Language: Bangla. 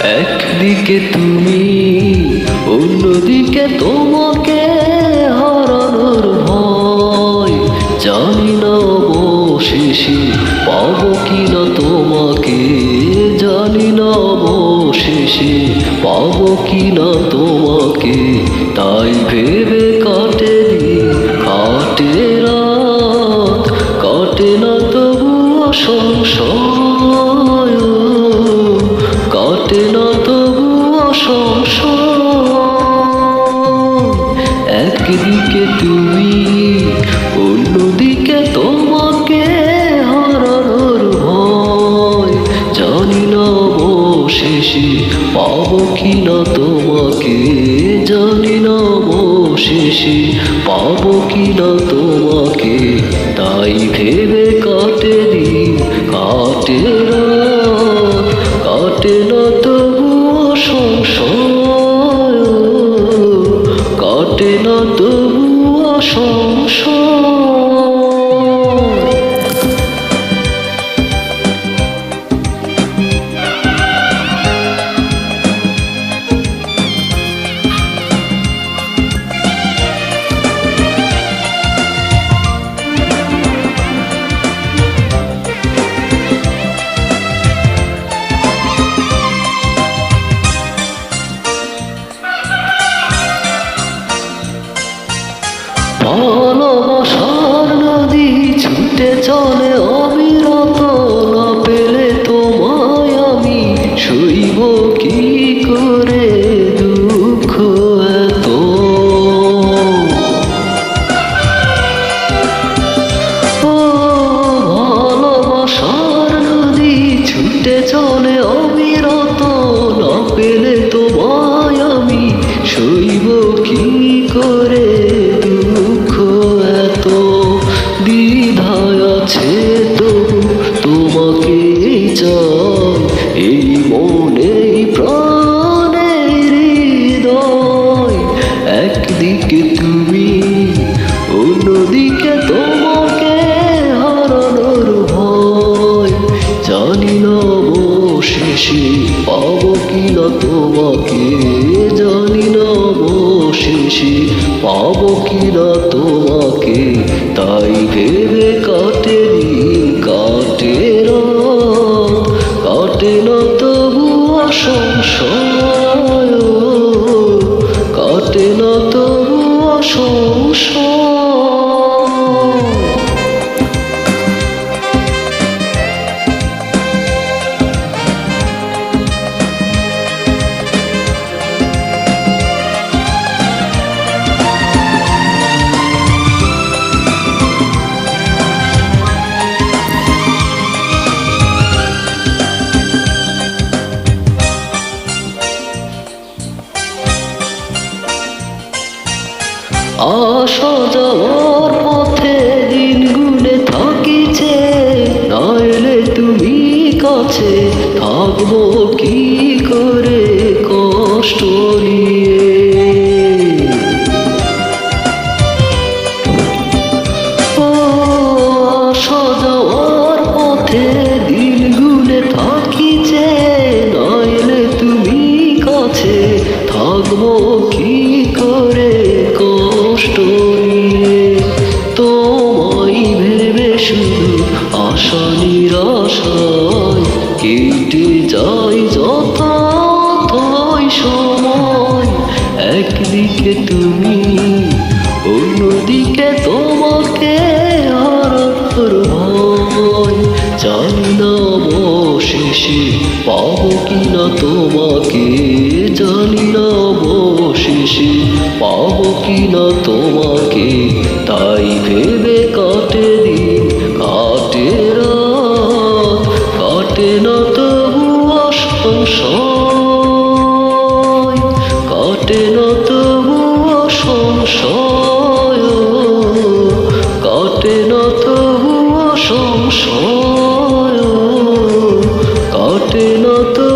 একদিকে তুমি, অন্যদিকে তোমাকে হারানোর ভয়। জানি না অবশেষে পাবো কিনা তোমাকে, জানি না অবশেষে পাবো কিনা তোমাকে। তাই ভেবে কাটে দিন, কাটে রাত, কাটে না তবুও সংশয়, কাটে না তবুও সংশয়। একদিকে তুমি, অন্যদিকে তোমাকে হারানোর ভয়। জানি না অবশেষে পাবো কিনা তোমাকে, জানি না অবশেষে পাবো কিনা তোমাকে। তাই ভেবে কাটে দিন, কাটে রাত, কাটে না তবুও সংশয়, কাটে না তবুও সংশয়। ভালোবাসার নদী ছুটে চলে অবিরত, না পেলে তোমায় আমি সইব কি করে দুঃখ এত। ও ভালোবাসার নদী ছুটে চলে অবিরত, না পেলে তোমায় আমি সইব কি করে দুঃখ এত। দ্বিধায় আছে তবু তোমাকে চাই, এই মনে প্রাণে হৃদয়। একদিকে তুমি, অন্যদিকে তোমাকে হারানোর ভয়। জানি না অবশেষে পাবো কিনা তোমাকে, জানি না অবশেষে পাবো কিনা তোমাকে। তাই ভেবে কাটে দিন, কাটে রাত, কাটে না তবুও সংশয়, কাটে না তবুও সংশয়। আসা যাওয়ার পথে দিন গুনে থাকিছে, নাইলে তুমি কাছে থাকবো কি করে কষ্ট নিয়ে। ও আসা যাওয়ার পথে দিন গুনে থাকিছে, নাইলে তুমি কাছে থাকবো কি করে কষ্ট নিয়ে। তোমায় ভেবে শুধু আশা নিরাশায় কেটে যায় যথাযথ সময়। একদিকে তুমি, অন্যদিকে তোমাকে হারানোর ভয়। জানি না অবশেষে পাবো কিনা তোমাকে, জানি না অবশেষে পাবো কিনা তোমাকে। তাই ভেবে কাটে দিন, কাটে রাত, কাটে না তবুও সংশয়, কাটে না তবুও সংশয়, কাটে না তবুও সংশয়, কাটে না তো